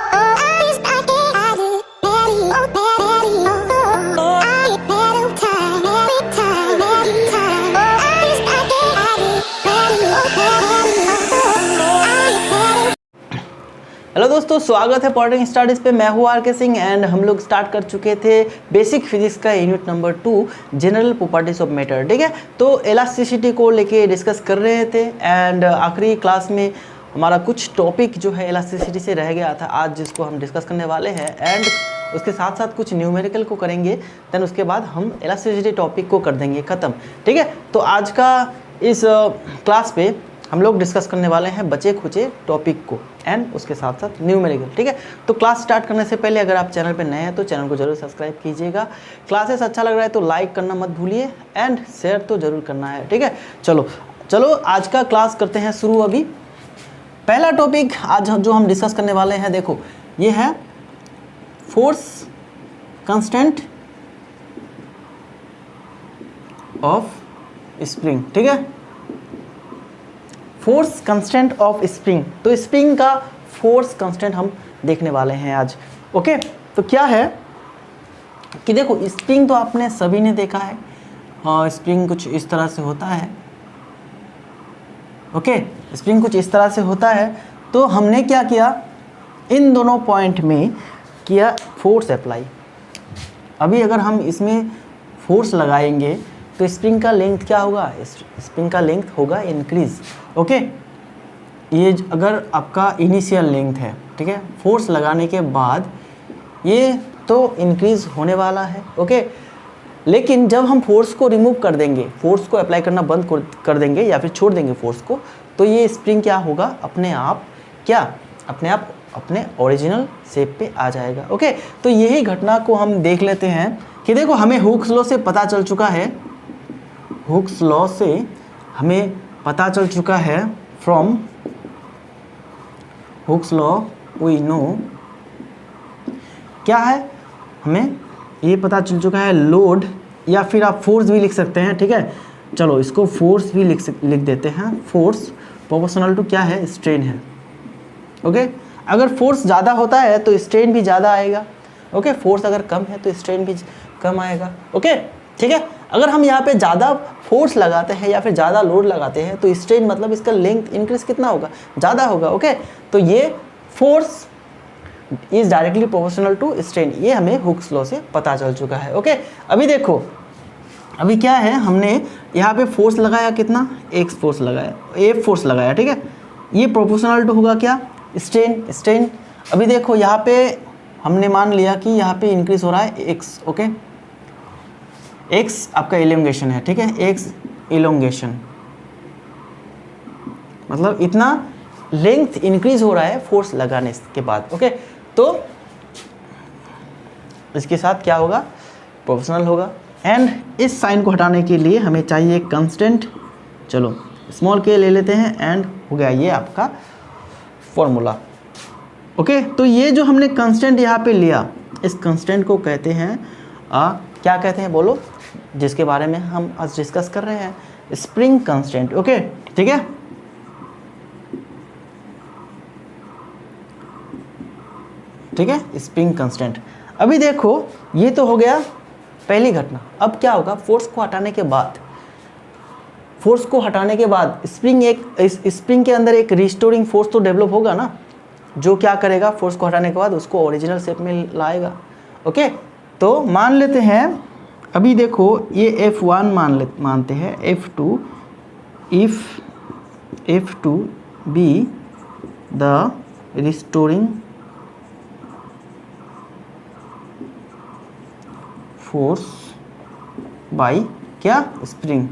Hello दोस्तों, स्वागत है पॉलिटिकल स्टडीज़ पे। मैं हूँ आर.के. सिंह एंड हम लोग स्टार्ट कर चुके थे बेसिक फिजिक्स का unit number 2 general properties of matter. ठीक है, तो इलास्टिसिटी को लेके डिस्कस कर रहे थे एंड आखिरी क्लास में हमारा कुछ टॉपिक जो है इलास्टिसिटी से रह गया था आज, जिसको हम डिस्कस करने वाले हैं एंड उसके साथ साथ कुछ न्यूमेरिकल को करेंगे। देन उसके बाद हम इलास्टिसिटी टॉपिक को कर देंगे ख़त्म। ठीक है, तो आज का इस क्लास पे हम लोग डिस्कस करने वाले हैं बचे खुचे टॉपिक को एंड उसके साथ साथ न्यूमेरिकल। ठीक है, तो क्लास स्टार्ट करने से पहले अगर आप चैनल पर नए हैं तो चैनल को जरूर सब्सक्राइब कीजिएगा। क्लासेस अच्छा लग रहा है तो लाइक करना मत भूलिए एंड शेयर तो जरूर करना है। ठीक है, चलो आज का क्लास करते हैं शुरू। अभी पहला टॉपिक आज जो हम डिस्कस करने वाले हैं, देखो ये है फोर्स कांस्टेंट ऑफ स्प्रिंग। ठीक है, फोर्स कांस्टेंट ऑफ स्प्रिंग। तो स्प्रिंग का फोर्स कांस्टेंट हम देखने वाले हैं आज। ओके, तो क्या है कि देखो स्प्रिंग तो आपने सभी ने देखा है और स्प्रिंग कुछ इस तरह से होता है। ओके, स्प्रिंग कुछ इस तरह से होता है। तो हमने क्या किया, इन दोनों पॉइंट में किया फोर्स अप्लाई। अभी अगर हम इसमें फोर्स लगाएंगे तो स्प्रिंग का लेंथ क्या होगा, स्प्रिंग का लेंथ होगा इंक्रीज। ओके, ये अगर आपका इनिशियल लेंथ है, ठीक है, फोर्स लगाने के बाद ये तो इंक्रीज होने वाला है। ओके, लेकिन जब हम फोर्स को रिमूव कर देंगे, फोर्स को अप्लाई करना बंद कर देंगे या फिर छोड़ देंगे फोर्स को, तो ये स्प्रिंग क्या होगा, अपने आप अपने ओरिजिनल शेप पे आ जाएगा। ओके, तो यही घटना को हम देख लेते हैं कि देखो हमें हुक्स लॉ से पता चल चुका है, हुक्स लॉ से हमें पता चल चुका है, from Hooke's law we know क्या है, हमें ये पता चल चुका है लोड, या फिर आप फोर्स भी लिख सकते हैं। ठीक है, चलो इसको फोर्स भी लिख देते हैं। फोर्स प्रोपोर्शनल टू क्या है, स्ट्रेन है। ओके, अगर फोर्स ज़्यादा होता है तो स्ट्रेन भी ज़्यादा आएगा। ओके, फोर्स अगर कम है तो स्ट्रेन भी कम आएगा। ओके, ठीक है, अगर हम यहाँ पे ज़्यादा फोर्स लगाते हैं या फिर ज़्यादा लोड लगाते हैं तो स्ट्रेन मतलब इसका लेंथ इंक्रीज कितना होगा, ज़्यादा होगा। ओके, तो ये force is directly proportional to strain, ये हमें हुक्स लॉ से पता चल चुका है। ओके, अभी देखो अभी क्या है, हमने यहाँ पे फोर्स लगाया कितना, एक्स फोर्स लगाया, एफ फोर्स लगाया। ठीक है, ये प्रोपोर्शनल टू होगा क्या, स्ट्रेन। अभी देखो यहाँ पे हमने मान लिया कि यहाँ पे इंक्रीज हो रहा है एक्स। ओके, एक्स आपका इलोंगेशन है। ठीक है, एक्स इलोंगेशन मतलब इतना लेंथ इंक्रीज हो रहा है फोर्स लगाने के बाद। ओके, तो इसके साथ क्या होगा, प्रोपोर्शनल होगा। एंड इस साइन को हटाने के लिए हमें चाहिए एक कांस्टेंट। चलो स्मॉल के ले लेते हैं एंड हो गया ये आपका फॉर्मूला। ओके, तो ये जो हमने कांस्टेंट यहाँ पे लिया, इस कांस्टेंट को कहते हैं क्या कहते हैं बोलो, जिसके बारे में हम आज डिस्कस कर रहे हैं, स्प्रिंग कांस्टेंट। ओके, ठीक है, ठीक है, स्प्रिंग कांस्टेंट। अभी देखो ये तो हो गया पहली घटना। अब क्या होगा, फोर्स को हटाने के बाद, फोर्स को हटाने के बाद स्प्रिंग के अंदर एक रिस्टोरिंग फोर्स तो डेवलप होगा ना, जो क्या करेगा, फोर्स को हटाने के बाद उसको ओरिजिनल शेप में लाएगा। ओके, तो मान लेते हैं, अभी देखो ये F1 मानते हैं, F2 if F2 be the restoring force by क्या, स्प्रिंग,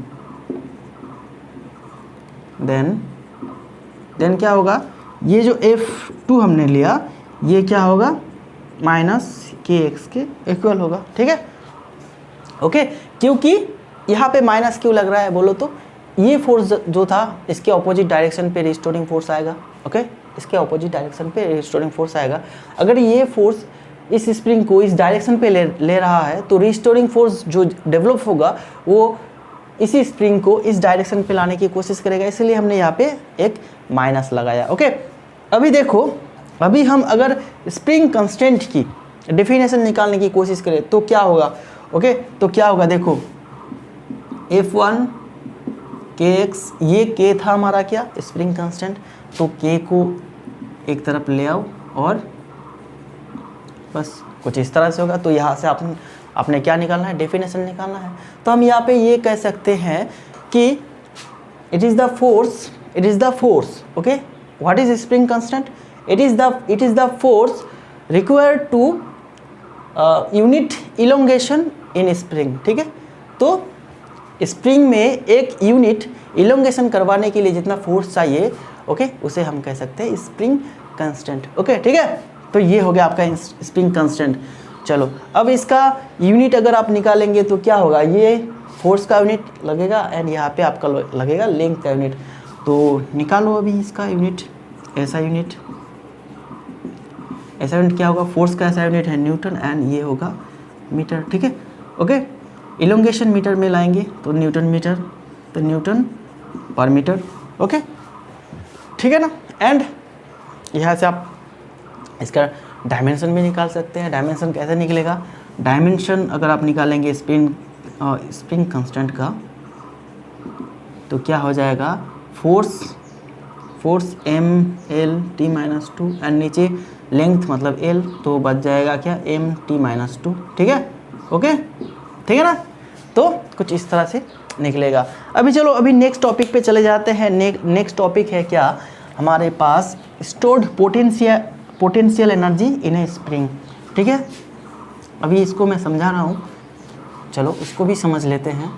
देन क्या होगा, ये जो F2 हमने लिया ये क्या होगा, माइनस के एक्स के इक्वल होगा। ठीक है, ओके, क्योंकि यहाँ पे माइनस क्यों लग रहा है बोलो तो, ये फोर्स जो था इसके ऑपोजिट डायरेक्शन पे रिस्टोरिंग फोर्स आएगा। ओके, इसके ऑपोजिट डायरेक्शन पे रिस्टोरिंग फोर्स आएगा। अगर ये फोर्स इस स्प्रिंग को इस डायरेक्शन पे ले रहा है तो रिस्टोरिंग फोर्स जो डेवलप होगा वो इसी स्प्रिंग को इस डायरेक्शन पे लाने की कोशिश करेगा, इसलिए हमने यहाँ पे एक माइनस लगाया। ओके, अभी देखो अभी हम अगर स्प्रिंग कांस्टेंट की डेफिनेशन निकालने की कोशिश करें तो क्या होगा, ओके तो क्या होगा, देखो F1 kx, ये k था हमारा क्या स्प्रिंग कांस्टेंट, तो k को एक तरफ ले आओ और बस कुछ इस तरह से होगा। तो यहाँ से आपने क्या निकालना है, डेफिनेशन निकालना है। तो हम यहाँ पे ये कह सकते हैं कि it is the force, okay what is spring constant, it is the force required to unit elongation in spring, ठीक है। तो स्प्रिंग में एक यूनिट इलोंगेशन करवाने के लिए जितना फोर्स चाहिए, ओके उसे हम कह सकते हैं स्प्रिंग कांस्टेंट, ओके ठीक है। तो ये हो गया आपका स्प्रिंग कांस्टेंट। चलो अब इसका यूनिट अगर आप निकालेंगे तो क्या होगा, ये फोर्स का यूनिट लगेगा एंड यहाँ पे आपका लगेगा लेंथ का यूनिट। तो निकालो अभी इसका यूनिट, ऐसा यूनिट क्या होगा, फोर्स का ऐसा यूनिट है न्यूटन एंड ये होगा मीटर, ठीक है ओके। इलोंगेशन मीटर में लाएंगे तो न्यूटन मीटर, तो न्यूटन पर मीटर, ओके ठीक है ना। एंड यहाँ से आप इसका डायमेंशन भी निकाल सकते हैं। डायमेंशन कैसे निकलेगा, डायमेंशन अगर आप निकालेंगे स्प्रिंग कांस्टेंट का तो क्या हो जाएगा, फोर्स m/L/t-2 एंड नीचे लेंथ मतलब L, तो बच जाएगा क्या m/t-2, ठीक है ओके ठीक है ना। तो कुछ इस तरह से निकलेगा। अभी चलो अभी नेक्स्ट टॉपिक पे चले जाते हैं। नेक्स्ट टॉपिक है क्या हमारे पास, stored potential energy in a spring, ठीक है। अभी इसको मैं समझा रहा हूँ, चलो उसको भी समझ लेते हैं।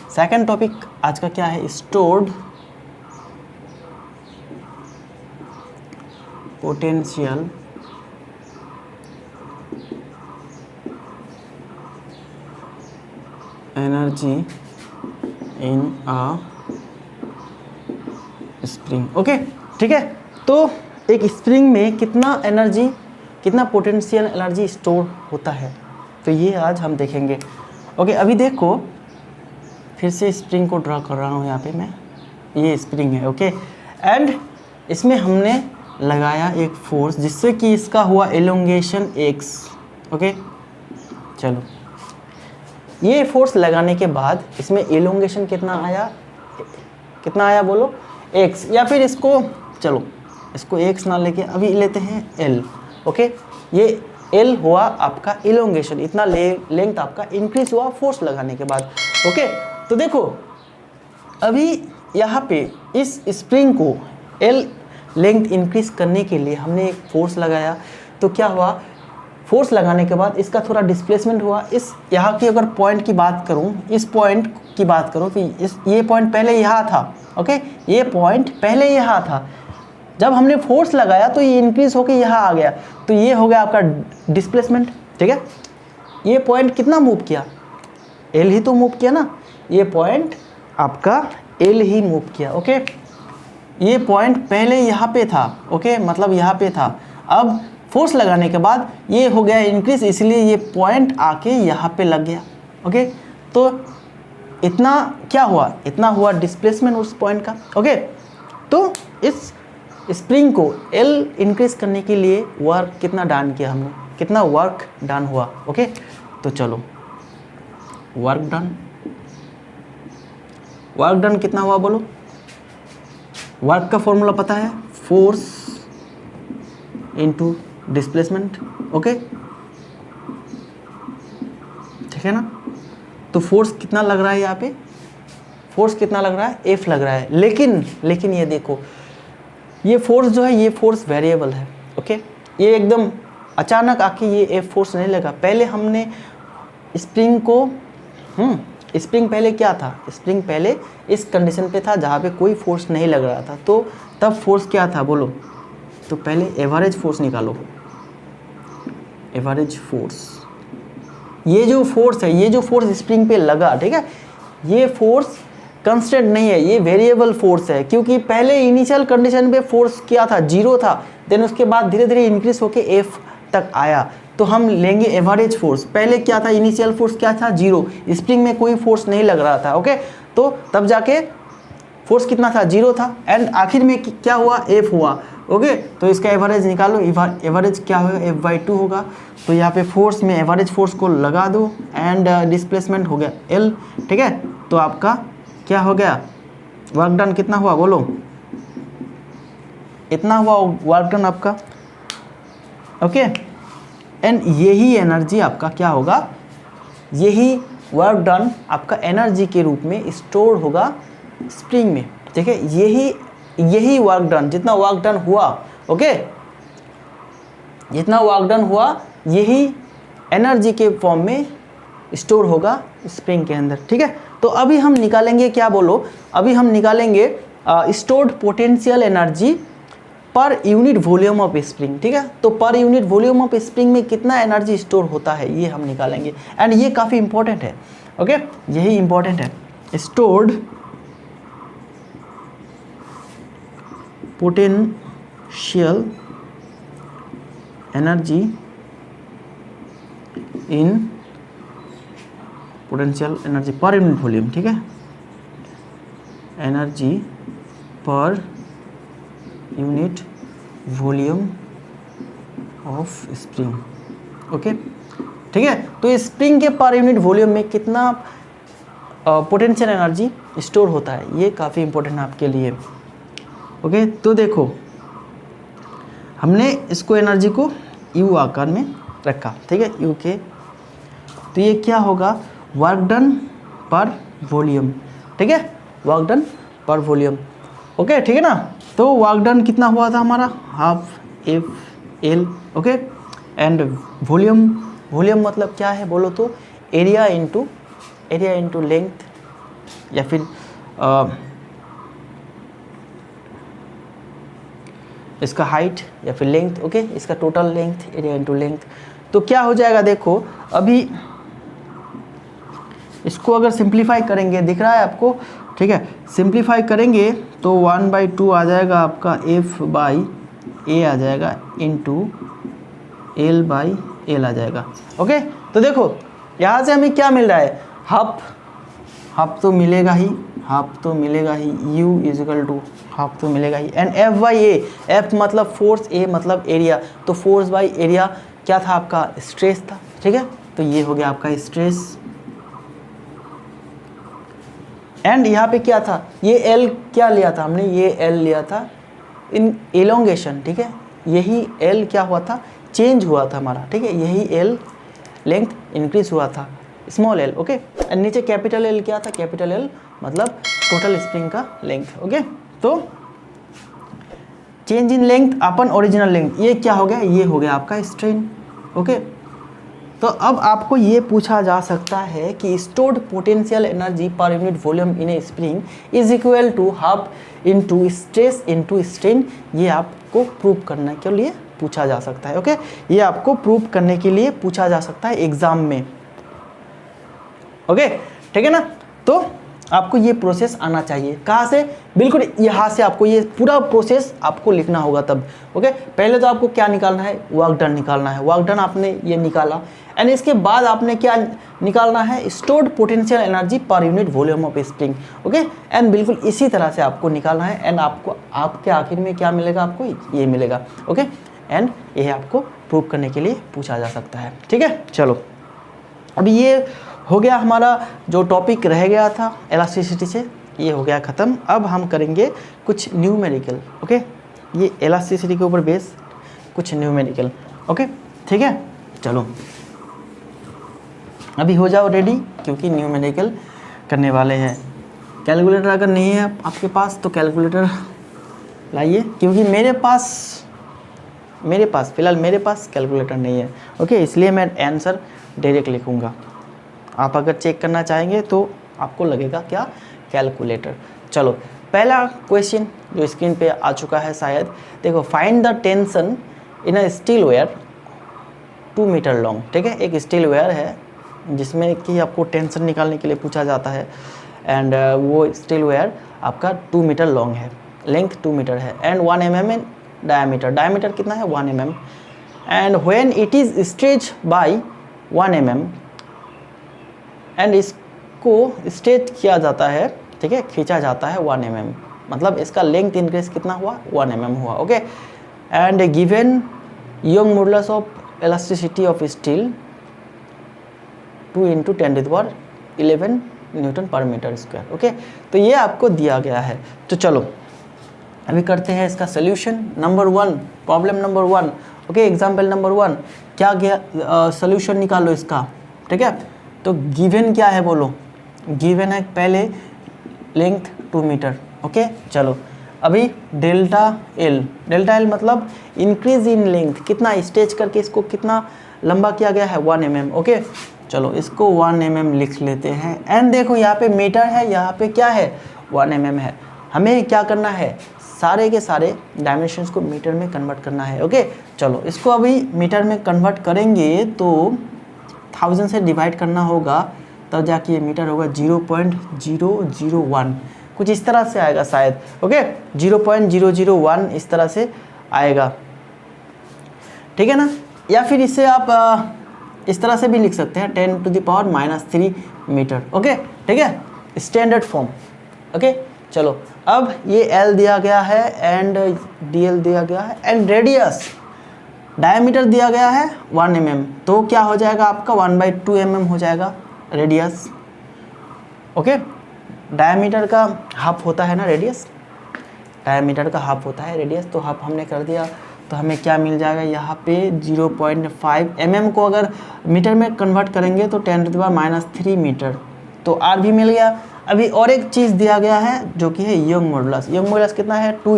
सेकंड टॉपिक आज का क्या है, स्टोर्ड पोटेंशियल एनर्जी इन अ स्प्रिंग, ओके ठीक है। तो एक स्प्रिंग में कितना पोटेंशियल एनर्जी स्टोर होता है, तो ये आज हम देखेंगे, ओके। अभी देखो फिर से स्प्रिंग को ड्रा कर रहा हूँ यहाँ पे मैं, ये स्प्रिंग है ओके। एंड इसमें हमने लगाया एक फोर्स जिससे कि इसका हुआ एलोंगेशन x, ओके। चलो ये फोर्स लगाने के बाद इसमें एलोंगेशन कितना आया बोलो x, या फिर इसको x ना लेके अभी लेते हैं l, ओके। ये l हुआ आपका एलोंगेशन, इतना लेंथ आपका इंक्रीज हुआ फोर्स लगाने के बाद, ओके। तो देखो अभी यहाँ पे इस स्प्रिंग को l लेंथ इंक्रीज करने के लिए हमने एक फोर्स लगाया, तो क्या हुआ, फोर्स लगाने के बाद इसका थोड़ा डिस्प्लेसमेंट हुआ। इस यहाँ की अगर पॉइंट की बात करूँ, इस पॉइंट की बात करूँ तो ये पॉइंट पहले यहाँ था, ओके। ये पॉइंट पहले यहाँ था, जब हमने फोर्स लगाया तो ये इंक्रीज होकर यहाँ आ गया, तो ये हो गया आपका डिस्प्लेसमेंट, ठीक है। ये पॉइंट कितना मूव किया, एल ही तो मूव किया ना, ये पॉइंट आपका एल ही मूव किया, ओके। ये पॉइंट पहले यहाँ पे था, ओके, मतलब यहाँ पे था। अब फोर्स लगाने के बाद ये हो गया इंक्रीज, इसलिए ये पॉइंट आके यहाँ पे लग गया, ओके। तो इतना क्या हुआ, इतना हुआ डिस्प्लेसमेंट उस पॉइंट का, ओके। तो इस स्प्रिंग को एल इंक्रीज करने के लिए वर्क कितना डन किया हमने, कितना वर्क डन हुआ, ओके। तो चलो वर्क डन कितना हुआ बोलो, वर्क का फॉर्मूला पता है, फोर्स इनटू डिस्प्लेसमेंट, ओके ठीक है ना। तो फोर्स कितना लग रहा है यहाँ पे, फोर्स कितना लग रहा है, एफ लग रहा है। लेकिन ये देखो, ये फोर्स जो है ये फोर्स वेरिएबल है, ओके। ये एकदम अचानक आके ये एफ फोर्स नहीं लगा। पहले हमने स्प्रिंग को स्प्रिंग पहले क्या था, स्प्रिंग पहले इस कंडीशन पे था जहाँ पे कोई फोर्स नहीं लग रहा था, तो तब फोर्स क्या था बोलो। तो पहले एवरेज फोर्स निकालो, एवरेज फोर्स, ये जो फोर्स है, ये जो फोर्स स्प्रिंग पे लगा, ठीक है, ये फोर्स कांस्टेंट नहीं है, ये वेरिएबल फोर्स है। क्योंकि पहले इनिशियल कंडीशन पे फोर्स क्या था, 0 था, देन उसके बाद धीरे धीरे इंक्रीज होके एफ तक आया। तो हम लेंगे एवरेज फोर्स। पहले क्या था, इनिशियल फोर्स क्या था, 0, स्प्रिंग में कोई फोर्स नहीं लग रहा था, ओके। तो तब जाके फोर्स कितना था, 0 था, एंड आखिर में क्या हुआ, F हुआ। ओके, तो इसका एवरेज निकालो, एवरेज क्या होगा, F/2 होगा। तो यहाँ पे फोर्स में एवरेज फोर्स को लगा दो एंड डिस्प्लेसमेंट हो गया L, ठीक है। तो आपका क्या हो गया, वर्क डन कितना हुआ बोलो, इतना हुआ वर्क डन आपका। ओके, एंड यही एनर्जी आपका क्या होगा, यही वर्क डन आपका एनर्जी के रूप में स्टोर होगा स्प्रिंग में, ठीक है। यही वर्क डन, जितना वर्क डन हुआ, ओके, जितना वर्क डन हुआ यही एनर्जी के फॉर्म में स्टोर होगा स्प्रिंग के अंदर, ठीक है। तो अभी हम निकालेंगे क्या बोलो, अभी हम निकालेंगे stored potential energy per unit volume of spring, ठीक है। तो पर यूनिट वॉल्यूम ऑफ स्प्रिंग में कितना एनर्जी स्टोर होता है ये हम निकालेंगे, एंड ये काफ़ी इंपॉर्टेंट है, ओके, यही इंपॉर्टेंट है। Stored potential energy in potential energy per unit volume, ठीक है, energy per unit volume of spring, okay, ठीक है। तो स्प्रिंग के पर यूनिट वॉल्यूम में कितना पोटेंशियल एनर्जी स्टोर होता है, ये काफ़ी इंपॉर्टेंट है आपके लिए, ओके। तो देखो हमने इसको एनर्जी को यू आकार में रखा, ठीक है, यू के, तो ये क्या होगा, वर्क डन पर वॉल्यूम, ठीक है, वर्क डन पर वॉल्यूम, ओके, ठीक है ना। तो वर्क डन कितना हुआ था हमारा, half F L, okay, and volume मतलब क्या है बोलो तो एरिया इंटू लेंथ, या फिर इसका हाइट या फिर लेंथ, ओके, इसका total length, area into length. तो क्या हो जाएगा, देखो अभी इसको अगर सिंप्लीफाई करेंगे, दिख रहा है आपको, ठीक है, सिंप्लीफाई करेंगे तो 1/2 आ जाएगा आपका F/A आ जाएगा इंटू L/L आ जाएगा, ओके। तो देखो यहाँ से हमें क्या मिल रहा है, हाफ तो मिलेगा ही, U इजिकल टू हाफ तो मिलेगा ही, एंड F/A, F मतलब फोर्स, A मतलब एरिया, तो फोर्स बाई एरिया क्या था आपका, स्ट्रेस था, ठीक है। तो ये हो गया आपका स्ट्रेस, एंड यहाँ पे क्या था, ये L क्या लिया था हमने, ये L लिया था इन एलोंगेशन, ठीक है, यही L क्या हुआ था, चेंज हुआ था हमारा, ठीक है, यही L लेंथ इंक्रीज हुआ था, स्मॉल l, ओके, एंड नीचे कैपिटल L क्या था, कैपिटल L मतलब टोटल स्प्रिंग का लेंथ, ओके। तो change in length upon original length, ये क्या हो गया, ये हो गया आपका स्ट्रेन, ओके। तो अब आपको ये पूछा जा सकता है कि stored potential energy per unit volume in a spring is equal to half into stress into strain, ये आपको प्रूव करने के लिए पूछा जा सकता है, ओके, ये आपको प्रूव करने के लिए पूछा जा सकता है एग्जाम में, ओके, ठीक है ना। तो आपको ये प्रोसेस आना चाहिए, कहाँ से, बिल्कुल यहाँ से आपको ये पूरा प्रोसेस आपको लिखना होगा तब, ओके। पहले तो आपको क्या निकालना है, वर्क डन निकालना है, वर्क डन आपने ये निकाला, एंड इसके बाद आपने क्या निकालना है, stored potential energy per unit volume of spring, okay, and बिल्कुल इसी तरह से आपको निकालना है, एंड आपको आपके आखिर में क्या मिलेगा, आपको ये मिलेगा, ओके, एंड ये आपको प्रूव करने के लिए पूछा जा सकता है, ठीक है। चलो अभी ये हो गया हमारा जो टॉपिक रह गया था इलास्टिसिटी से, ये हो गया ख़त्म। अब हम करेंगे कुछ न्यूमेरिकल, ओके, ये इलास्टिसिटी के ऊपर बेस कुछ न्यूमेरिकल, ओके, ठीक है। चलो अभी हो जाओ रेडी, क्योंकि न्यूमेरिकल करने वाले हैं। कैलकुलेटर अगर नहीं है आपके पास तो कैलकुलेटर लाइए, क्योंकि मेरे पास फ़िलहाल मेरे पास कैलकुलेटर नहीं है, ओके, इसलिए मैं आंसर डायरेक्ट लिखूँगा। आप अगर चेक करना चाहेंगे तो आपको लगेगा क्या, कैलकुलेटर। चलो पहला क्वेश्चन जो स्क्रीन पे आ चुका है शायद, देखो, find the tension in a steel wire 2 metre long, ठीक है, एक स्टील वेयर है जिसमें कि आपको टेंशन निकालने के लिए पूछा जाता है, एंड वो स्टील वेयर आपका 2 मीटर लॉन्ग है, लेंथ 2 मीटर है, एंड 1 mm इन डायमीटर कितना है, 1 mm, and when it is stretch by 1 mm, and इसको स्ट्रेच किया जाता है, ठीक है, खींचा जाता है 1 mm, मतलब इसका लेंथ इंक्रीज कितना हुआ, 1 mm हुआ। Okay, and given young modulus of elasticity of steel 2 × 10⁻11 Newton per metre square. Okay, तो ये आपको दिया गया है। तो चलो अभी करते हैं इसका solution. Number 1, problem number 1। Okay, example number 1 क्या गया, सोल्यूशन निकालो इसका। ठीक है, तो गिवन क्या है बोलो, गिवन है पहले लेंथ 2 मीटर। ओके, चलो अभी डेल्टा एल मतलब इंक्रीज इन लेंथ, कितना स्टेज करके इसको कितना लंबा किया गया है, 1 mm। ओके, चलो इसको 1 mm लिख लेते हैं। एंड देखो यहाँ पे मीटर है, यहाँ पे क्या है, 1 mm है। हमें क्या करना है, सारे के सारे डायमेंशंस को मीटर में कन्वर्ट करना है। ओके, चलो इसको अभी मीटर में कन्वर्ट करेंगे तो 1000 से डिवाइड करना होगा, तब जाके ये मीटर होगा 0.001, कुछ इस तरह से आएगा शायद। ओके, 0.001 इस तरह से आएगा, ठीक है ना। या फिर इसे आप इस तरह से भी लिख सकते हैं, 10⁻³ मीटर। ओके, ठीक है, स्टैंडर्ड फॉर्म। ओके, चलो अब ये L दिया गया है एंड DL दिया गया है एंड रेडियस डायमीटर दिया गया है 1 mm, तो क्या हो जाएगा आपका 1/2 mm हो जाएगा रेडियस। ओके, डायमीटर का हाफ होता है ना रेडियस, डायमीटर का हाफ होता है रेडियस, तो हाफ हमने कर दिया, तो हमें क्या मिल जाएगा यहाँ पे 0.5 mm को अगर मीटर में कन्वर्ट करेंगे तो 10⁻³ मीटर, तो R भी मिल गया। अभी और एक चीज़ दिया गया है जो कि है यंग मॉडुलस। यंग मॉडुलस कितना है, 2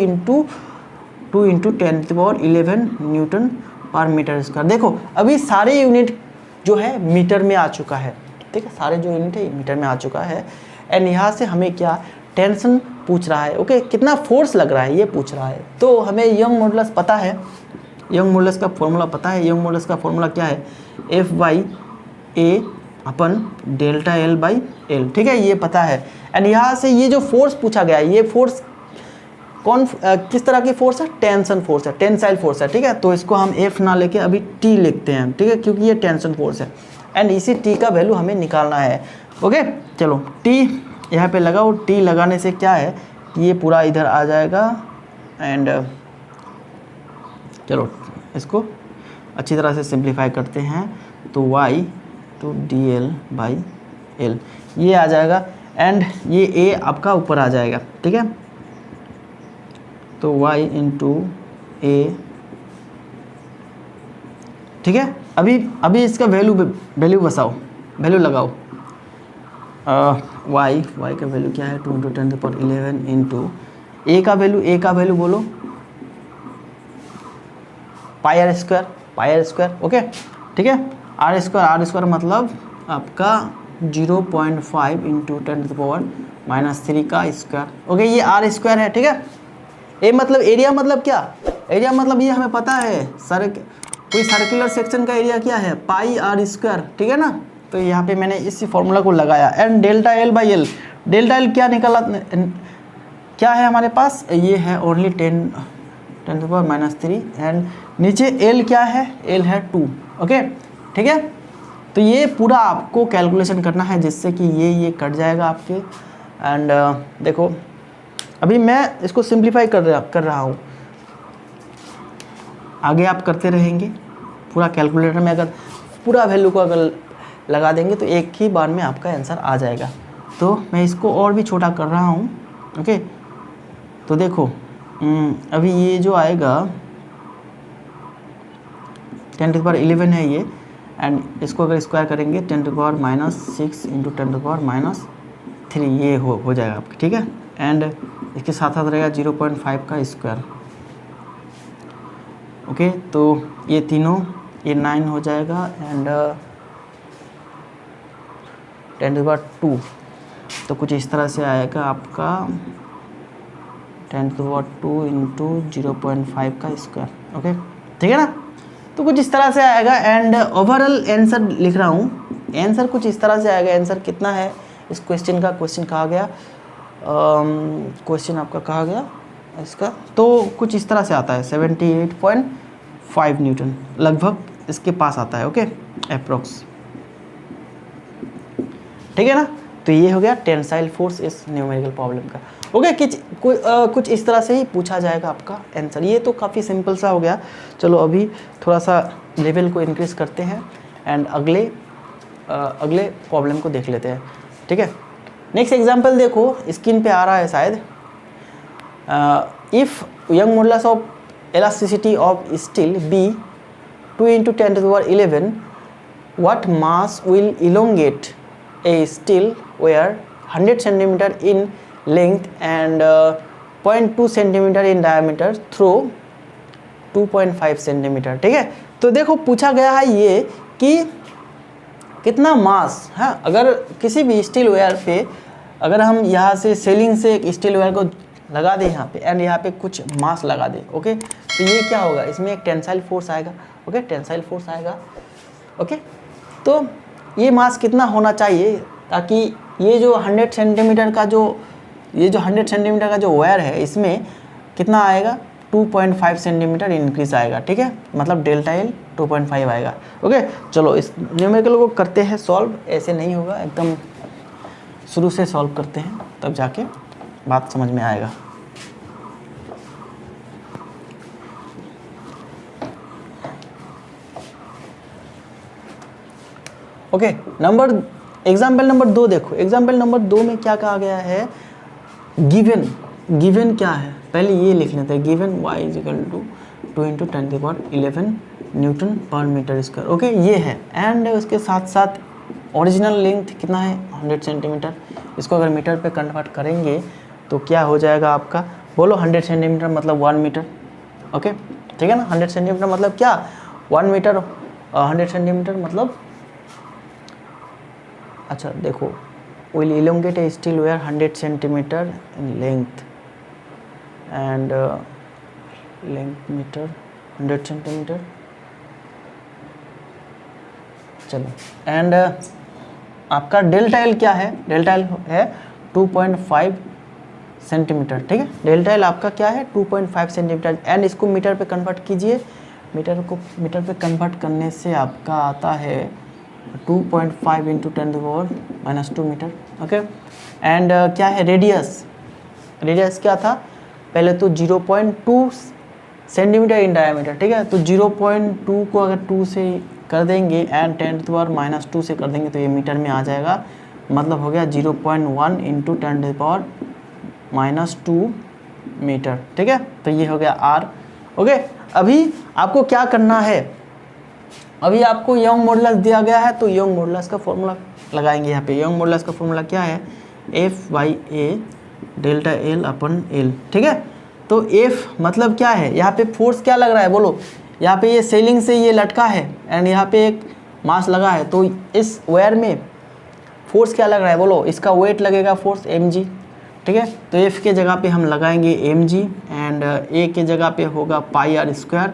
× 10⁻11 न्यूटन पर मीटर स्क्वायर। देखो अभी सारे यूनिट जो है मीटर में आ चुका है, ठीक है, सारे जो यूनिट है मीटर में आ चुका है। एंड यहाँ से हमें क्या टेंशन पूछ रहा है, ओके, कितना फोर्स लग रहा है ये पूछ रहा है। तो हमें यंग मॉडुलस पता है, यंग मॉडुलस का फॉर्मूला पता है। यंग मॉडुलस का फॉर्मूला क्या है, F/A/ΔL/L, ठीक है, ये पता है। एंड यहाँ से ये जो फोर्स पूछा गया है, ये फोर्स किस तरह की फोर्स है, टेंशन फोर्स है, टेंसाइल फोर्स है, ठीक है। तो इसको हम F ना लेके अभी T लिखते हैं, ठीक है, क्योंकि ये टेंशन फोर्स है। एंड इसी T का वैल्यू हमें निकालना है। ओके, चलो T यहाँ पे लगाओ। T लगाने से क्या है, ये पूरा इधर आ जाएगा। एंड चलो इसको अच्छी तरह से सिंप्लीफाई करते हैं, तो y to dl/l ये आ जाएगा। एंड ये a आपका ऊपर आ जाएगा, ठीक है, तो y × a, ठीक है। अभी इसका वैल्यू बसाओ, वैल्यू लगाओ। y का वैल्यू क्या है, 2 × 10⁻11 इंटू a का वैल्यू बोलो πr²। ओके, ठीक है, r² मतलब आपका 0.5 × 10⁻³ का स्क्वायर। ओके, ये r² है, ठीक है। ए मतलब एरिया, मतलब क्या, एरिया मतलब ये हमें पता है, कोई सर्कुलर सेक्शन का एरिया क्या है, πr², ठीक है ना। तो यहाँ पे मैंने इसी फॉर्मूला को लगाया। एंड ΔL/L, ΔL क्या निकाला, क्या है हमारे पास, ये है ओनली 10⁻³ एंड नीचे L क्या है, L है 2। ओके, ठीक है, तो ये पूरा आपको कैलकुलेशन करना है जिससे कि ये कट जाएगा आपके। एंड देखो अभी मैं इसको सिंप्लीफाई कर रहा हूँ, आगे आप करते रहेंगे। पूरा कैलकुलेटर में अगर पूरा वैल्यू को अगर लगा देंगे तो एक ही बार में आपका आंसर आ जाएगा। तो मैं इसको और भी छोटा कर रहा हूँ। ओके, तो देखो अभी ये जो आएगा 10⁻11 है ये, एंड इसको अगर स्क्वायर करेंगे 10⁻6 × 10⁻³ ये हो जाएगा आपका, ठीक है। एंड इसके साथ साथ रहेगा 0.5 का स्क्वायर। ओके, तो ये तीनों ये 9 हो जाएगा एंड 10⁻², तो कुछ इस तरह से आएगा आपका 10⁻² × 0.5 का स्क्वायर। ओके, ठीक है ना, तो कुछ इस तरह से आएगा। एंड ओवरऑल आंसर लिख रहा हूँ, आंसर कुछ इस तरह से आएगा। आंसर कितना है इस क्वेश्चन का, क्वेश्चन कहा गया, क्वेश्चन आपका कहा गया इसका, तो कुछ इस तरह से आता है 78.5 न्यूटन लगभग इसके पास आता है। ओके, अप्रोक्स, ठीक है ना। तो ये हो गया टेंसाइल फोर्स इस न्यूमेरिकल प्रॉब्लम का। ओके, कुछ इस तरह से ही पूछा जाएगा आपका आंसर। ये तो काफ़ी सिंपल सा हो गया। चलो अभी थोड़ा सा लेवल को इंक्रीज करते हैं एंड अगले प्रॉब्लम को देख लेते हैं, ठीक है। नेक्स्ट एग्जांपल देखो, स्क्रीन पे आ रहा है शायद। If young modulus of elasticity of steel be 2 × 10⁻11, what mass will elongate a steel wire 100 cm in length and 0.2 cm in diameter through 2.5 cm, ठीक है। तो देखो पूछा गया है ये कि कितना मास है, अगर किसी भी स्टील वायर पे अगर हम यहाँ से सेलिंग से एक स्टील वायर को लगा दें यहाँ पे एंड यहाँ पे कुछ मास लगा दें, ओके, तो ये क्या होगा, इसमें एक टेंसाइल फोर्स आएगा, ओके, टेंसाइल फोर्स आएगा, ओके। तो ये मास कितना होना चाहिए ताकि ये जो 100 सेंटीमीटर का जो वायर है इसमें कितना आएगा, 2.5 सेंटीमीटर इंक्रीज आएगा, ठीक है, मतलब डेल्टा एल 2.5 आएगा, ओके। चलो इस न्यूमेरिकल को करते हैं सॉल्व, ऐसे नहीं होगा, एकदम शुरू से सॉल्व करते हैं तब जाके बात समझ में आएगा। ओके, एग्जाम्पल नंबर 2 देखो। एग्जाम्पल नंबर 2 में क्या कहा गया है, गिवन क्या है, पहले ये लिख लेते हैं, given y = 2 × 10⁻11 Newton per metre square, okay, ये है। एंड उसके साथ साथ ओरिजिनल लेंथ कितना है, 100 सेंटीमीटर। इसको अगर मीटर पे कन्वर्ट करेंगे तो क्या हो जाएगा आपका, बोलो 100 सेंटीमीटर मतलब 1 मीटर, ओके, ठीक है ना। 100 सेंटीमीटर मतलब क्या, 1 मीटर, 100 सेंटीमीटर मतलब, अच्छा देखो, will elongate a steel wire 100 centimetre in length and length metre 100 centimetre, चलो। एंड आपका डेल्टा एल क्या है, डेल्टा एल है 2.5 सेंटीमीटर, ठीक है। डेल्टा एल आपका क्या है, 2.5 सेंटीमीटर। एंड इसको मीटर पे कन्वर्ट कीजिए, मीटर पे कन्वर्ट करने से आपका आता है 2.5 × 10⁻² मीटर, ओके। एंड क्या है, रेडियस क्या था, पहले तो 0.2 सेंटीमीटर इन डायमीटर, ठीक है। तो 0.2 को अगर 2 से कर देंगे एंड 10⁻² से कर देंगे तो ये मीटर में आ जाएगा, मतलब हो गया 0.1 × 10⁻² मीटर, ठीक है। तो ये हो गया r, ओके। अभी आपको क्या करना है, अभी आपको यंग मॉडुलस दिया गया है तो यंग मॉडुलस का फॉर्मूला लगाएंगे। यहाँ पे यंग मॉडुलस का फॉर्मूला क्या है, F/A डेल्टा L/L, ठीक है। तो F मतलब क्या है, यहाँ पे फोर्स क्या लग रहा है, बोलो, यहाँ पे ये सेलिंग से ये लटका है एंड यहाँ पे एक मास लगा है, तो इस वायर में फोर्स क्या लग रहा है, बोलो, इसका वेट लगेगा फोर्स mg, ठीक है। तो F के जगह पे हम लगाएंगे mg एंड A के जगह पे होगा πr²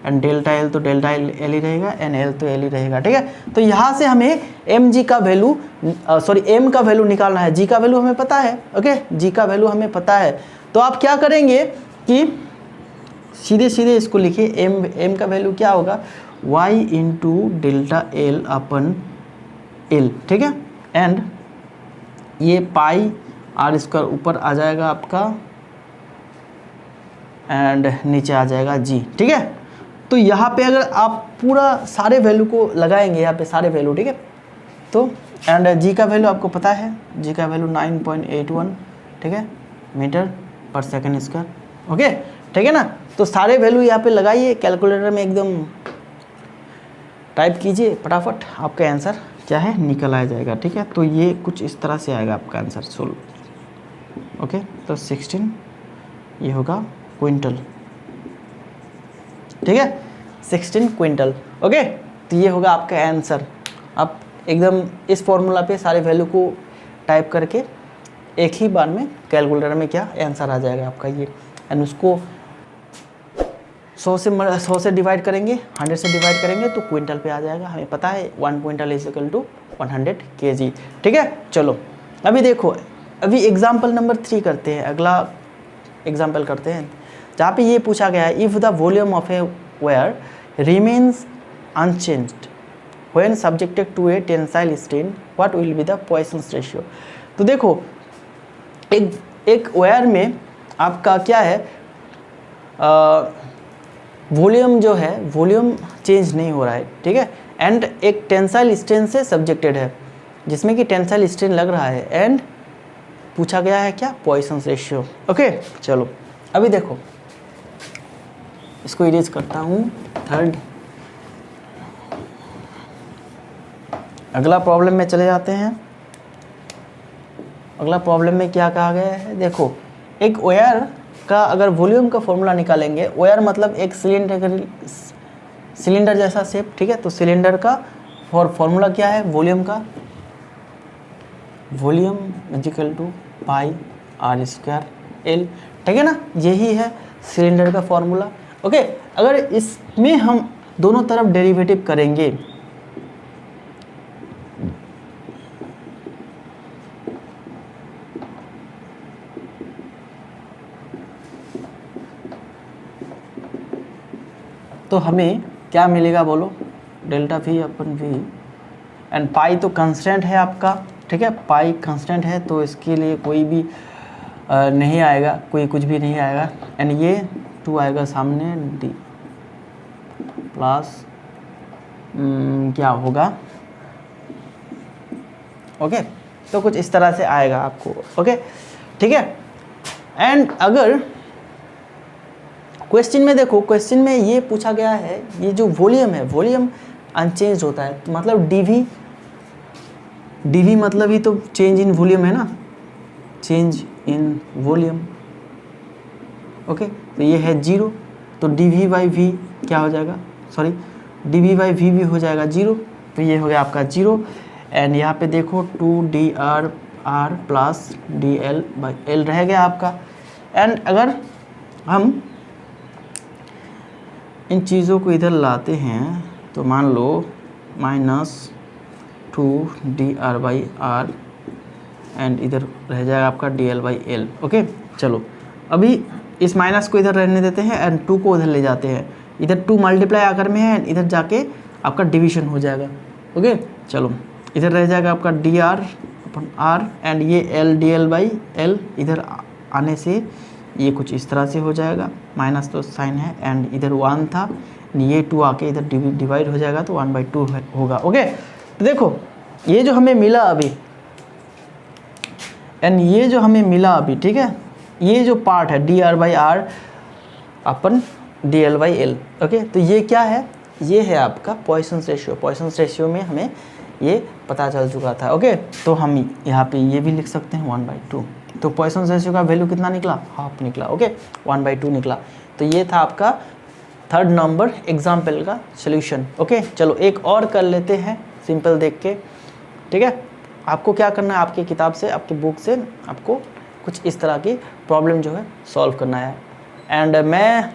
एंड डेल्टा एल तो डेल्टा एल ही रहेगा एंड एल तो एल ही रहेगा, ठीक है। तो यहाँ से हमें mg का वैल्यू m का वैल्यू निकालना है, g का वैल्यू हमें पता है, ओके, g का वैल्यू हमें पता है। तो आप क्या करेंगे कि सीधे इसको लिखिए, m का वैल्यू क्या होगा, y × डेल्टा L/L, ठीक है। एंड ये πr² ऊपर आ जाएगा आपका एंड नीचे आ जाएगा g, ठीक है। तो यहाँ पे अगर आप पूरा सारे वैल्यू को लगाएंगे, यहाँ पे सारे वैल्यू, ठीक है, तो एंड g का वैल्यू आपको पता है, g का वैल्यू 9.81, ठीक है, मीटर पर सेकंड स्क्वायर, ओके, ठीक है ना। तो सारे वैल्यू यहाँ पे लगाइए, कैलकुलेटर में एकदम टाइप कीजिए फटाफट, आपका आंसर क्या है निकल आ जाएगा, ठीक है। तो ये कुछ इस तरह से आएगा आपका आंसर सोल्व, ओके। तो 16 ये होगा क्विंटल, ठीक है, 16 क्विंटल, ओके। तो ये होगा आपका आंसर। आप एकदम इस फॉर्मूला पे सारे वैल्यू को टाइप करके एक ही बार में कैलकुलेटर में क्या आंसर आ जाएगा आपका ये, एंड उसको 100 से डिवाइड करेंगे, 100 से डिवाइड करेंगे तो क्विंटल पे आ जाएगा। हमें पता है 1 क्विंटल = 100 kg, ठीक है। चलो अभी देखो, अभी एग्जाम्पल नंबर 3 करते हैं, अगला एग्जाम्पल करते हैं जहाँ पे ये पूछा गया है, if the volume of a wire remains unchanged when subjected to a tensile strain what will be the Poisson's ratio. तो देखो एक वायर में आपका क्या है, वॉल्यूम जो है वॉल्यूम चेंज नहीं हो रहा है, ठीक है, एंड एक टेंसाइल स्ट्रेन से सब्जेक्टेड है जिसमें कि टेंसाइल स्ट्रेन लग रहा है, एंड पूछा गया है क्या, पॉइसन्स रेशियो। ओके चलो अभी देखो इसको इरेज करता हूँ। थर्ड अगला प्रॉब्लम में चले जाते हैं। अगला प्रॉब्लम में क्या कहा गया है, देखो एक वायर का अगर वॉल्यूम का फॉर्मूला निकालेंगे, वायर मतलब एक सिलेंडर जैसा शेप, ठीक है, तो सिलेंडर का फॉर्मूला क्या है, वॉल्यूम का, volume equal to pi r square L, ठीक है ना, यही है सिलेंडर का फॉर्मूला। ओके अगर इसमें हम दोनों तरफ डेरिवेटिव करेंगे तो हमें क्या मिलेगा बोलो, delta V upon V, and pi तो कंस्टेंट है आपका, ठीक है, पाई कंस्टेंट है तो इसके लिए कोई भी नहीं आएगा, कोई कुछ भी नहीं आएगा, एंड ये 2 आएगा सामने, डी प्लस क्या होगा, ओके तो कुछ इस तरह से आएगा आपको। ओके ठीक है, एंड अगर क्वेश्चन में देखो, क्वेश्चन में ये पूछा गया है, ये जो वॉल्यूम है वॉल्यूम अनचेंज होता है, तो मतलब डीवी मतलब ही तो चेंज इन वॉल्यूम है ना, चेंज इन वॉल्यूम। ओके तो ये है 0, तो dv बाई वी क्या हो जाएगा, सॉरी dv बाई वी भी हो जाएगा 0, तो ये हो गया आपका 0, एंड यहाँ पे देखो 2dr r plus dl by l रह गया आपका। एंड अगर हम इन चीज़ों को इधर लाते हैं तो मान लो -2dr बाई आर, एंड इधर रह जाएगा आपका dl बाई एल। ओके चलो अभी इस माइनस को इधर रहने देते हैं एंड 2 को उधर ले जाते हैं, इधर 2 मल्टीप्लाई आकर में है, इधर जाके आपका डिवीजन हो जाएगा। ओके चलो इधर रह जाएगा आपका dr अपन r, एंड ये l dl बाई l, इधर आने से ये कुछ इस तरह से हो जाएगा, माइनस तो साइन है, एंड इधर 1 था, ये 2 आके इधर डिवाइड हो जाएगा तो 1/2 होगा। ओके तो देखो ये जो हमें मिला अभी, एंड ये जो हमें मिला अभी, ठीक है, ये जो पार्ट है dr by R upon dl by L. Okay तो ये क्या है, ये है आपका पॉइसन्स रेशियो। पॉइसन्स रेशियो में हमें ये पता चल चुका था। ओके तो हम यहाँ पे ये भी लिख सकते हैं 1/2, तो पॉइसन्स रेशियो का वैल्यू कितना निकला, हाफ निकला। ओके 1/2 निकला। तो ये था आपका थर्ड नंबर एग्जाम्पल का सोल्यूशन। ओके चलो एक और कर लेते हैं सिंपल देख के, ठीक है। आपको क्या करना है, आपकी किताब से, आपकी बुक से आपको कुछ इस तरह की प्रॉब्लम जो है सॉल्व करना है। एंड मैं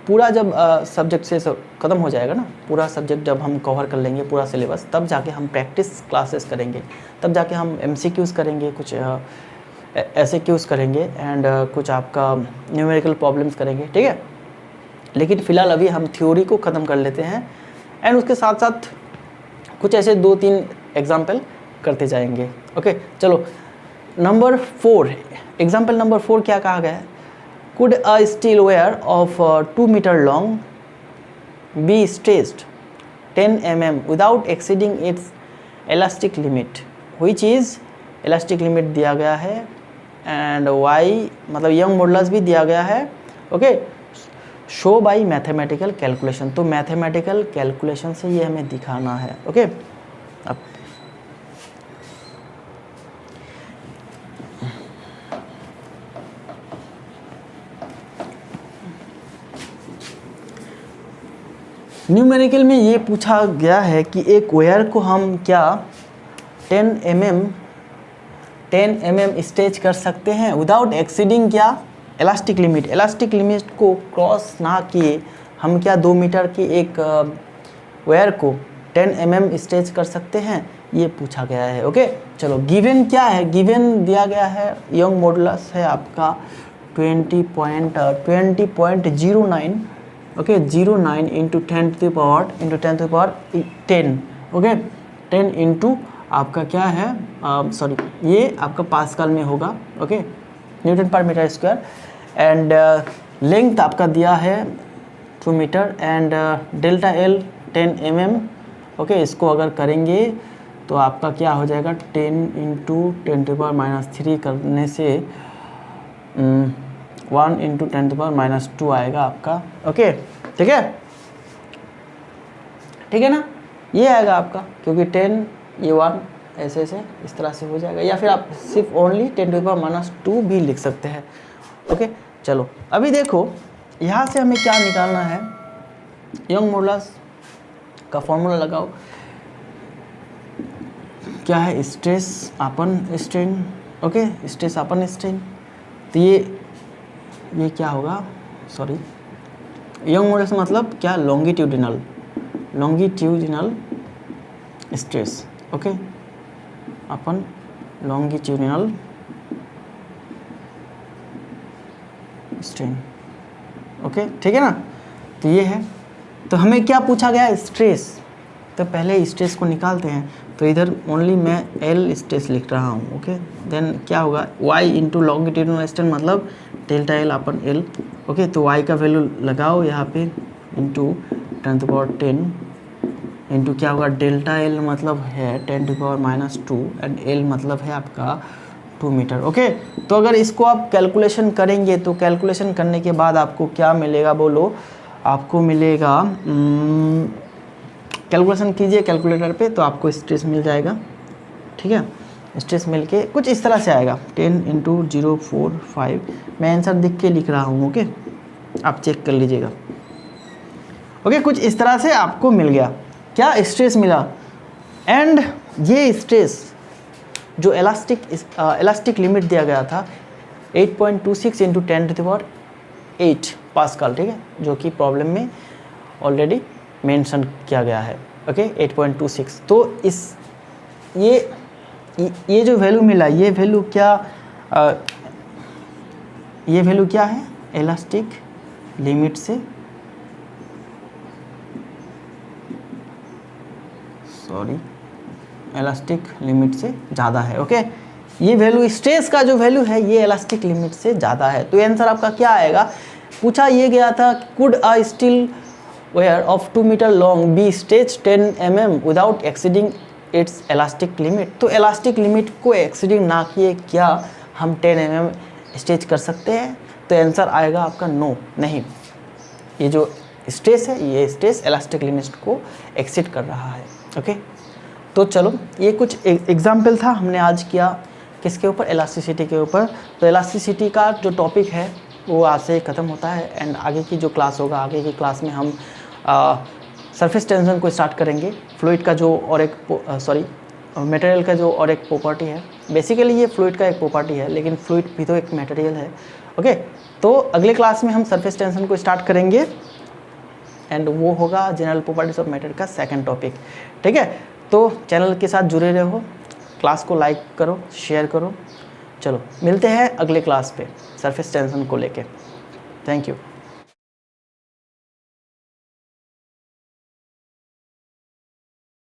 पूरा जब सब्जेक्ट से ख़त्म हो जाएगा ना, पूरा सब्जेक्ट जब हम कवर कर लेंगे पूरा सिलेबस, तब जाके हम प्रैक्टिस क्लासेस करेंगे, तब जाके हम MCQs करेंगे, कुछ SAQs करेंगे, एंड कुछ आपका न्यूमेरिकल प्रॉब्लम्स करेंगे, ठीक है। लेकिन फ़िलहाल अभी हम थ्योरी को ख़त्म कर लेते हैं, एंड उसके साथ साथ कुछ ऐसे 2-3 एग्जाम्पल करते जाएंगे। ओके चलो नंबर 4, एग्जाम्पल नंबर 4 क्या कहा गया है, could a steel wire of 2 metre long be stretched 10 mm without exceeding its elastic limit, which is elastic limit दिया गया है, एंड y मतलब यंग मॉडुलस भी दिया गया है। Okay show by mathematical calculation, तो मैथमेटिकल कैलकुलेशन से ये हमें दिखाना है। ओके अब न्यूमेरिकल में ये पूछा गया है कि एक वायर को हम क्या 10 mm स्ट्रेच कर सकते हैं विदाउट एक्सीडिंग क्या इलास्टिक लिमिट। इलास्टिक लिमिट को क्रॉस ना किए हम क्या 2 मीटर की एक वायर को 10 mm स्ट्रेच कर सकते हैं, ये पूछा गया है। ओके चलो गिवन क्या है, गिवन दिया गया है यंग मॉडुलस है आपका 20.09, okay 09 into 10 to the power 10 okay 10 into आपका क्या है, सॉरी ये आपका पास्कल में होगा, okay newton per metre square. And length आपका दिया है 2 metre and delta L 10 mm, okay इसको अगर करेंगे तो आपका क्या हो जाएगा 10 इंटू 10⁻³ करने से 1 इंटू 10⁻² आएगा आपका, ओके ठीक है, ठीक है ना, ये आएगा आपका, क्योंकि 10 ये 1 ऐसे ऐसे इस तरह से हो जाएगा, या फिर आप सिर्फ ओनली 10⁻² भी लिख सकते हैं, ओके। चलो अभी देखो यहाँ से हमें क्या निकालना है, यंग मॉडुलस का फॉर्मूला लगाओ, क्या है स्ट्रेस अपन स्ट्रेन, ओके स्ट्रेस अपन स्ट्रेन। तो ये क्या होगा, सॉरी यंग मॉडुलस मतलब क्या, लॉन्गिट्यूडिनल स्ट्रेस, ओके अपन लॉन्गिट्यूडिनल स्ट्रेन, ओके ठीक है ना। तो ये है, तो हमें क्या पूछा गया, स्ट्रेस, तो पहले स्ट्रेस को निकालते हैं। तो इधर ओनली मैं एल स्ट्रेस लिख रहा हूँ, ओके देन क्या होगा y इंटू लॉन्गिट्यूडिनल स्ट्रेन मतलब delta L upon L, okay तो y का वैल्यू लगाओ यहाँ पे इंटू 10⁻10 इंटू क्या होगा डेल्टा एल मतलब है 10⁻² एंड एल मतलब है आपका 2 मीटर, ओके। तो अगर इसको आप कैलकुलेशन करेंगे तो कैलकुलेशन करने के बाद आपको क्या मिलेगा बोलो, आपको मिलेगा कैलकुलेशन कीजिए कैलकुलेटर पे तो आपको स्ट्रेस मिल जाएगा, ठीक है स्ट्रेस मिल के कुछ इस तरह से आएगा 10 इंटू 045, मैं आंसर दिख के लिख रहा हूँ, ओके आप चेक कर लीजिएगा, ओके कुछ इस तरह से आपको मिल गया, क्या स्ट्रेस मिला। एंड ये स्ट्रेस जो इलास्टिक लिमिट दिया गया था 8.26 इंटू 10⁸ पास्कल, ठीक है जो कि प्रॉब्लम में ऑलरेडी मेंशन किया गया है, ओके 8.26। तो इस ये जो वैल्यू मिला, ये वैल्यू क्या है, इलास्टिक लिमिट से, सॉरी इलास्टिक लिमिट से ज़्यादा है, ओके ये वैल्यू स्ट्रेस का जो वैल्यू है ये इलास्टिक लिमिट से ज़्यादा है। तो आंसर आपका क्या आएगा, पूछा ये गया था could a steel wire of 2 metre long be stretch 10 mm without exceeding its elastic limit. तो इलास्टिक लिमिट को एक्सीडिंग ना किए क्या हम 10 mm स्ट्रेच कर सकते हैं, तो आंसर आएगा आपका नो, नहीं, ये जो स्ट्रेस है ये स्ट्रेस इलास्टिक लिमिट को एक्सीड कर रहा है, ओके। तो चलो ये कुछ एग्जाम्पल था हमने आज किया किसके ऊपर, इलास्टिसिटी के ऊपर। तो इलास्टिसिटी का जो टॉपिक है वो आज से ख़त्म होता है एंड आगे की जो क्लास होगा, आगे की क्लास में हम सरफेस टेंशन को स्टार्ट करेंगे, फ्लूइड का जो और एक मटेरियल का जो और एक प्रॉपर्टी है, बेसिकली ये फ्लूइड का एक प्रॉपर्टी है लेकिन फ्लूइड भी तो एक मटेरियल है, ओके। तो अगले क्लास में हम सरफेस टेंशन को स्टार्ट करेंगे एंड वो होगा जनरल प्रॉपर्टीज ऑफ मैटर का सेकंड टॉपिक, ठीक है। तो चैनल के साथ जुड़े रहो, क्लास को लाइक करो, शेयर करो, चलो मिलते हैं अगले क्लास पे सरफेस टेंशन को लेके, थैंक यू।